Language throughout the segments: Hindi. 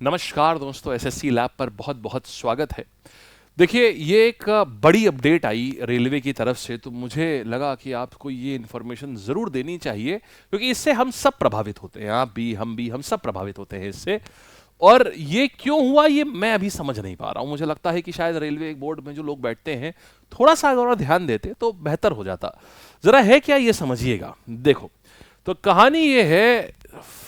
नमस्कार दोस्तों, एसएससी लैब पर बहुत बहुत स्वागत है। देखिए, ये एक बड़ी अपडेट आई रेलवे की तरफ से, तो मुझे लगा कि आपको ये इन्फॉर्मेशन ज़रूर देनी चाहिए, क्योंकि इससे हम सब प्रभावित होते हैं। आप भी, हम सब प्रभावित होते हैं इससे। और ये क्यों हुआ, ये मैं अभी समझ नहीं पा रहा हूँ। मुझे लगता है कि शायद रेलवे एक बोर्ड में जो लोग बैठते हैं, थोड़ा सा अगर और ध्यान देते तो बेहतर हो जाता। ज़रा है क्या, ये समझिएगा। देखो, तो कहानी ये है,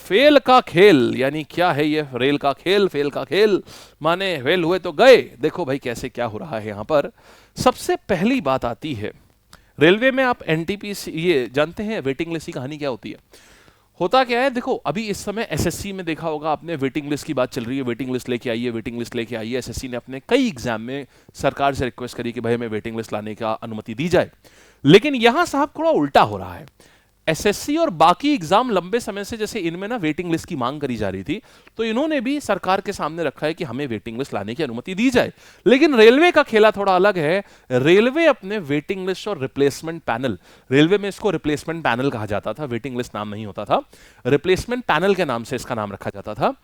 फेल का खेल। यानी क्या है ये रेल का खेल, फेल का खेल माने फेल हुए तो गए। देखो भाई कैसे क्या हो रहा है यहाँ पर। सबसे पहली बात आती है, रेलवे में आप एनटीपीसी ये जानते हैं वेटिंग लिस्ट की कहानी क्या होती है। होता क्या है, देखो अभी इस समय एसएससी में देखा होगा आपने, वेटिंग लिस्ट की बात चल रही है। वेटिंग लिस्ट लेके आइए, वेटिंग लिस्ट लेके आइए। एसएससी ने अपने कई एग्जाम में सरकार से रिक्वेस्ट करी कि भाई हमें वेटिंग लिस्ट लाने का अनुमति दी जाए। लेकिन यहां साहब थोड़ा उल्टा हो रहा है। एसएससी और बाकी एग्जाम लंबे समय से जैसे इनमें ना वेटिंग लिस्ट की मांग करी जा रही थी, तो इन्होंने भी सरकार के सामने रखा है कि हमें वेटिंग लिस्ट लाने की अनुमति दी जाए। लेकिन रेलवे का खेला थोड़ा अलग है। रेलवे अपने वेटिंग लिस्ट और रिप्लेसमेंट पैनल, रेलवे में इसको रिप्लेसमेंट पैनल कहा जाता था, वेटिंग लिस्ट नाम नहीं होता था, रिप्लेसमेंट पैनल के नाम से इसका नाम रखा जाता था।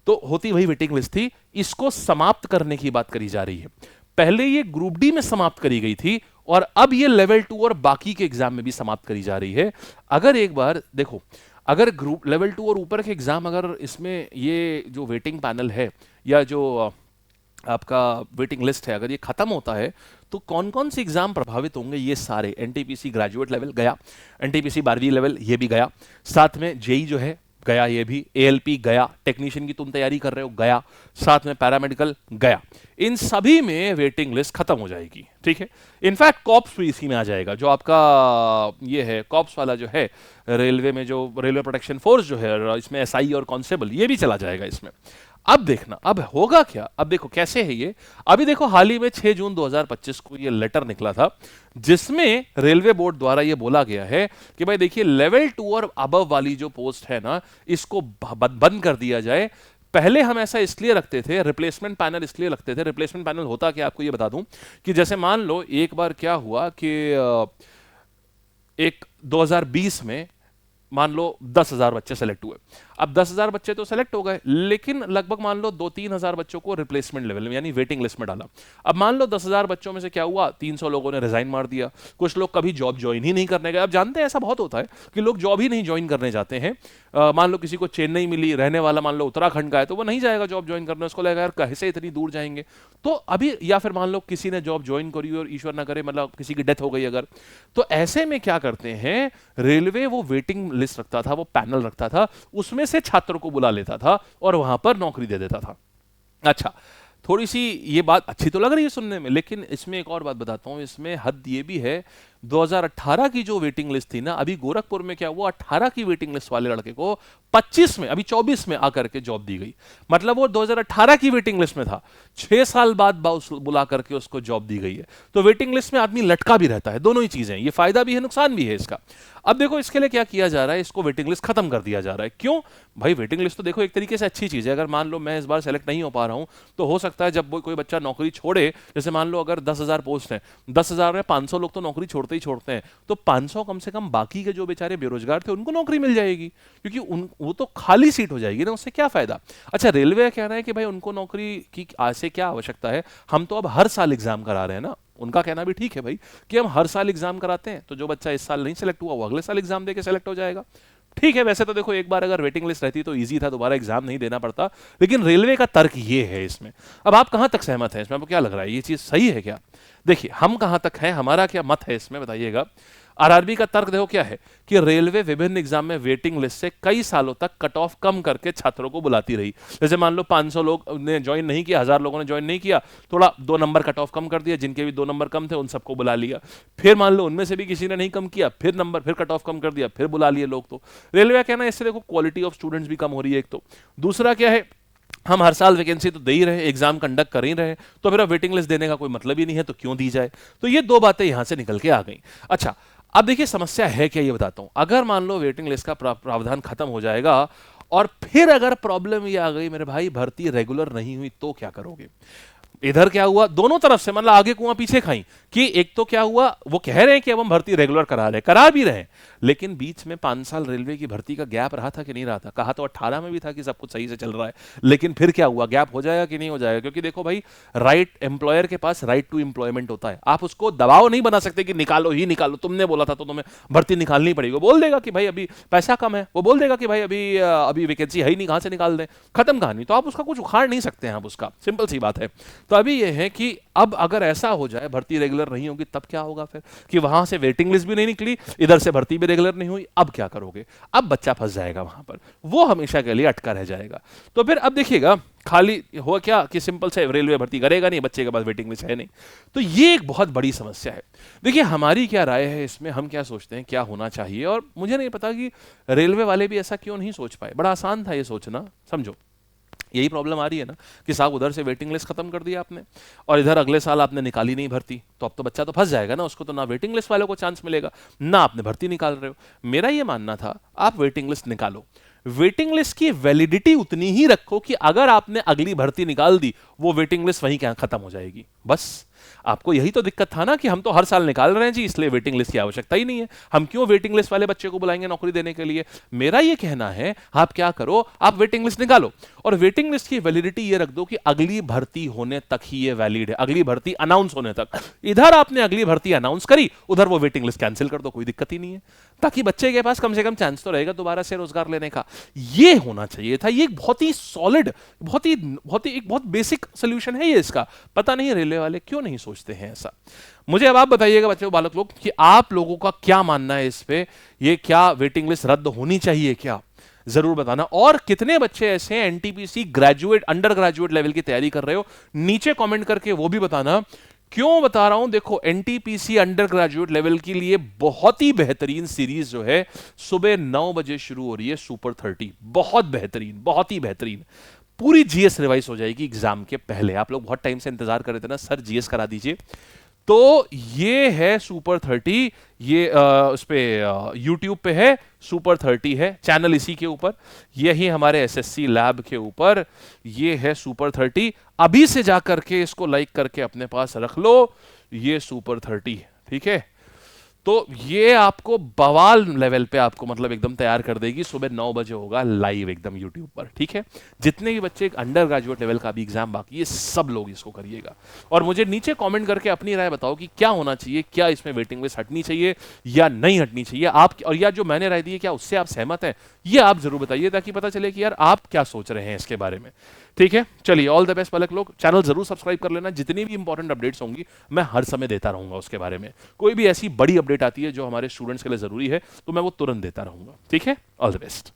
तो होती वही वेटिंग लिस्ट थी। इसको समाप्त करने की बात करी जा रही है। पहले ये ग्रुप डी में समाप्त करी गई थी, और अब ये लेवल 2 और बाकी के एग्जाम में भी समाप्त करी जा रही है। अगर एक बार देखो, अगर ग्रुप लेवल 2 और ऊपर के एग्जाम, अगर इसमें ये जो वेटिंग पैनल है या जो आपका वेटिंग लिस्ट है, अगर ये खत्म होता है, तो कौन कौन से एग्जाम प्रभावित होंगे? ये सारे एनटीपीसी ग्रेजुएट लेवल गया, एनटीपीसी 12वीं लेवल ये भी गया, साथ में जेई जो है गया, ये भी एएलपी गया, टेक्नीशियन की तुम तैयारी कर रहे हो गया, साथ में पैरामेडिकल गया। इन सभी में वेटिंग लिस्ट खत्म हो जाएगी, ठीक है। इनफैक्ट कॉप्स भी इसी में आ जाएगा। जो आपका ये है कॉप्स वाला जो है, रेलवे में जो रेलवे प्रोटेक्शन फोर्स जो है, इसमें एसआई और कांस्टेबल ये भी चला जाएगा इसमें। अब देखना अब होगा क्या। अब देखो कैसे है ये। अभी देखो, हाल ही में 6 जून 2025 को ये लेटर निकला था, जिसमें रेलवे बोर्ड द्वारा ये बोला गया है कि भाई देखिए, लेवल 2 और अबव वाली जो पोस्ट है ना, इसको बंद कर दिया जाए। पहले हम ऐसा इसलिए रखते थे, रिप्लेसमेंट पैनल इसलिए रखते थे। रिप्लेसमेंट पैनल होता क्या, आपको ये बता दूं कि जैसे मान लो एक बार क्या हुआ कि एक 2020 में मान लो 10,000 बच्चे सेलेक्ट हुए। अब 10,000 बच्चे तो सेलेक्ट हो गए, लेकिन लगभग मान लो 2-3 हजार बच्चों को रिप्लेसमेंट लेवल में यानी वेटिंग लिस्ट में डाला। अब मान लो 10,000 बच्चों में से क्या हुआ, 300 लोगों ने रिजाइन मार दिया। कुछ लोग कभी जॉब ज्वाइन ही नहीं करने गए। अब जानते हैं ऐसा बहुत होता है कि लोग जॉब ही नहीं ज्वाइन करने जाते हैं। मान लो किसी को चेन्नई मिली, रहने वाला मान लो उत्तराखंड का है, तो वो नहीं जाएगा जॉब ज्वाइन करने। उसको लगेगा यार कैसे इतनी दूर जाएंगे। तो अभी, या फिर मान लो किसी ने जॉब ज्वाइन करी और ईश्वर ना करे मतलब किसी की डेथ हो गई अगर, तो ऐसे में क्या करते हैं, रेलवे वो वेटिंग लिस्ट रखता था, वो पैनल रखता था, उसमें से छात्रों को बुला लेता था और वहां पर नौकरी दे देता था। अच्छा, थोड़ी सी ये बात अच्छी तो लग रही है सुनने में, लेकिन इसमें एक और बात बताता हूं। इसमें हद ये भी है, 2018 की जो वेटिंग लिस्ट थी ना, अभी गोरखपुर में क्या हुआ, 18 की वेटिंग लिस्ट वाले लड़के को 25 में, अभी 24 में आकर के जॉब दी गई। मतलब वो 2018 की वेटिंग लिस्ट में था, 6 साल बाद बुला करके उसको जॉब दी गई है। तो वेटिंग लिस्ट में आदमी लटका भी रहता है। दोनों ही चीजें, ये फायदा भी है नुकसान भी है इसका। अब देखो इसके लिए क्या किया जा रहा है, इसको वेटिंग लिस्ट खत्म कर दिया जा रहा है। क्यों भाई, वेटिंग लिस्ट तो देखो एक तरीके से अच्छी चीज है। अगर मान लो मैं इस बार सेलेक्ट नहीं हो पा रहा हूं, तो हो सकता है जब कोई बच्चा नौकरी छोड़े, जैसे मान लो अगर 10,000 पोस्ट है, 10,000 में 500 लोग तो नौकरी छोड़ते ही छोड़ते हैं, तो 500 कम से कम बाकी के जो बेचारे बेरोजगार थे उनको नौकरी मिल जाएगी, क्योंकि वो तो खाली सीट हो जाएगी ना, उससे क्या फायदा। अच्छा, रेलवे का कहना है कि भाई उनको नौकरी की आज से क्या आवश्यकता है, हम तो अब हर साल एग्जाम करा रहे हैं ना। उनका कहना भी ठीक है भाई, कि हम हर साल एग्जाम कराते हैं, तो जो बच्चा इस साल नहीं सेलेक्ट हुआ वो अगले साल एग्जाम देके सेलेक्ट हो जाएगा। ठीक है, वैसे तो देखो एक बार अगर वेटिंग लिस्ट रहती तो इजी था, दोबारा एग्जाम नहीं देना पड़ता। लेकिन रेलवे का तर्क ये है इसमें। अब आप कहां तक सहमत हैं इसमें, आपको क्या लग रहा है, ये चीज सही है क्या? देखिए हम कहां तक हैं, हमारा क्या मत है इसमें बताइएगा। आरआरबी का तर्क देखो क्या है, कि रेलवे विभिन्न एग्जाम में वेटिंग लिस्ट से कई सालों तक कट ऑफ कम करके छात्रों को बुलाती रही। जैसे मान लो 500 लोग ने ज्वाइन नहीं किया, 1000 लोगों ने ज्वाइन नहीं किया, थोड़ा 2 नंबर कट ऑफ कम कर दिया, जिनके भी 2 नंबर कम थे उन सबको बुला लिया। फिर मान लो उनमें से भी किसी ने नहीं कम किया, फिर नंबर फिर कट ऑफ कम कर दिया, फिर बुला लिए लोग। तो रेलवे का कहना है इससे देखो क्वालिटी ऑफ स्टूडेंट्स भी कम हो रही है एक तो। दूसरा क्या है, हम हर साल वैकेंसी तो दे ही रहे, एग्जाम कंडक्ट कर ही रहे, तो फिर अब वेटिंग लिस्ट देने का कोई मतलब ही नहीं है, तो क्यों दी जाए। तो ये 2 बातें यहां से निकल के आ गई। अच्छा, अब देखिए समस्या है क्या, ये बताता हूं। अगर मान लो वेटिंग लिस्ट का प्रावधान खत्म हो जाएगा, और फिर अगर प्रॉब्लम ये आ गई मेरे भाई, भर्ती रेगुलर नहीं हुई, तो क्या करोगे? इधर क्या हुआ, दोनों तरफ से मतलब आगे कुआं पीछे खाई, कि एक तो क्या हुआ, वो कह रहे हैं कि अब हम भर्ती रेगुलर करा भी रहे हैं, लेकिन बीच में 5 साल रेलवे की भर्ती का गैप रहा था कि नहीं रहा था। कहा तो 18 में भी था कि सब कुछ सही से चल रहा है, लेकिन फिर क्या हुआ, गैप हो जाएगा कि नहीं हो जाएगा? क्योंकि देखो भाई, राइट एम्प्लॉयर के पास राइट टू एम्प्लॉयमेंट होता है, आप उसको दबाव नहीं बना सकते कि निकालो ही निकालो, तुमने बोला था तो तुम्हें भर्ती निकालनी पड़ेगी। वो बोल देगा कि भाई अभी पैसा कम है, वो बोल देगा कि भाई अभी वैकेंसी है ही नहीं, कहां से निकाल दें, खत्म कहानी। तो आप उसका कुछ उखाड़ नहीं सकते हैं, आप उसका, सिंपल सी बात है। तो अभी ये है कि अब अगर ऐसा हो जाए, भर्ती रेगुलर नहीं होगी, तब क्या होगा फिर, कि वहां से वेटिंग लिस्ट भी नहीं निकली, इधर से भर्ती भी रेगुलर नहीं हुई, अब क्या करोगे? अब बच्चा फंस जाएगा वहां पर, वो हमेशा के लिए अटका रह जाएगा। तो फिर अब देखिएगा, खाली हुआ क्या कि सिंपल से रेलवे भर्ती करेगा नहीं, बच्चे के पास वेटिंग लिस्ट है नहीं। तो ये एक बहुत बड़ी समस्या है। देखिए हमारी क्या राय है इसमें, हम क्या सोचते हैं क्या होना चाहिए, और मुझे नहीं पता कि रेलवे वाले भी ऐसा क्यों नहीं सोच पाए। बड़ा आसान था ये सोचना, समझो यही प्रॉब्लम आ रही है ना, कि साहब उधर से वेटिंग लिस्ट खत्म कर दिया आपने, और इधर अगले साल आपने निकाली नहीं भर्ती, तो अब तो बच्चा तो फंस जाएगा ना, उसको तो ना वेटिंग लिस्ट वालों को चांस मिलेगा, ना आपने भर्ती निकाल रहे हो। मेरा ये मानना था, आप वेटिंग लिस्ट निकालो, वेटिंग लिस्ट की वैलिडिटी उतनी ही रखो कि अगर आपने अगली भर्ती निकाल दी, वो वेटिंग लिस्ट वहीं क्या खत्म हो जाएगी, बस। आपको यही तो दिक्कत था ना, कि हम तो हर साल निकाल रहे हैं जी, इसलिए वेटिंग लिस्ट की आवश्यकता ही नहीं है, हम क्यों वेटिंग लिस्ट वाले बच्चे को बुलाएंगे नौकरी देने के लिए। मेरा ये कहना है, आप क्या करो, आप वेटिंग लिस्ट निकालो, और वेटिंग लिस्ट की वैलिडिटी ये रख दो कि अगली भर्ती होने तक ही ये वैलिड है, अगली भर्ती अनाउंस होने तक। इधर आपने अगली भर्ती अनाउंस करी, उधर वो वेटिंग लिस्ट कैंसिल कर दो, कोई दिक्कत ही नहीं है, ताकि बच्चे के पास कम से कम चांस तो रहेगा दोबारा से रोजगार लेने का। ये होना चाहिए था, ये बहुत ही सॉलिड, एक बहुत बेसिक सोल्यूशन है ये इसका। पता नहीं रेलवे वाले क्यों नहीं सोचते हैं ऐसा। मुझे अब आप बताइएगा बच्चों, बालक लोग, कि आप लोगों का क्या मानना है इस पे, ये क्या वेटिंग लिस्ट रद्द होनी चाहिए क्या? जरूर बताना। और कितने बच्चे ऐसे हैं NTPC graduate, under graduate level की तैयारी कर रहे हो, नीचे कमेंट करके वो भी बताना। क्यों बता रहा हूं, देखो एनटीपीसी अंडर ग्रेजुएट लेवल के लिए बहुत ही बेहतरीन सीरीज जो है, सुबह 9 बजे शुरू हो रही है, सुपर 30, बहुत बेहतरीन, बहुत ही बेहतरीन। पूरी जीएस रिवाइज हो जाएगी एग्जाम के पहले। आप लोग बहुत टाइम से इंतजार कर रहे थे ना, सर जीएस करा दीजिए, तो ये है सुपर 30, ये उस पे यूट्यूब पे है, सुपर 30 है चैनल इसी के ऊपर, यही हमारे एसएससी लैब के ऊपर, ये है सुपर 30। अभी से जा करके इसको लाइक करके अपने पास रख लो, ये सुपर 30, ठीक है। तो ये आपको बवाल लेवल पे आपको मतलब एकदम तैयार कर देगी। सुबह 9 बजे होगा लाइव एकदम यूट्यूब पर, ठीक है। जितने भी बच्चे अंडर ग्रेजुएट लेवल का भी एग्जाम बाकी है, सब लोग इसको करिएगा, और मुझे नीचे कमेंट करके अपनी राय बताओ कि क्या होना चाहिए, क्या इसमें वेटिंग लिस्ट हटनी चाहिए या नहीं हटनी चाहिए आप, और या जो मैंने राय दी है क्या उससे आप सहमत हैं, ये आप जरूर बताइए, ताकि पता चले कि यार आप क्या सोच रहे हैं इसके बारे में, ठीक है। चलिए, ऑल द बेस्ट बालक लोग, चैनल जरूर सब्सक्राइब कर लेना, जितनी भी इंपॉर्टेंट अपडेट्स होंगी मैं हर समय देता रहूंगा उसके बारे में। कोई भी ऐसी बड़ी अपडेट आती है जो हमारे स्टूडेंट्स के लिए जरूरी है, तो मैं वो तुरंत देता रहूंगा, ठीक है। All the best.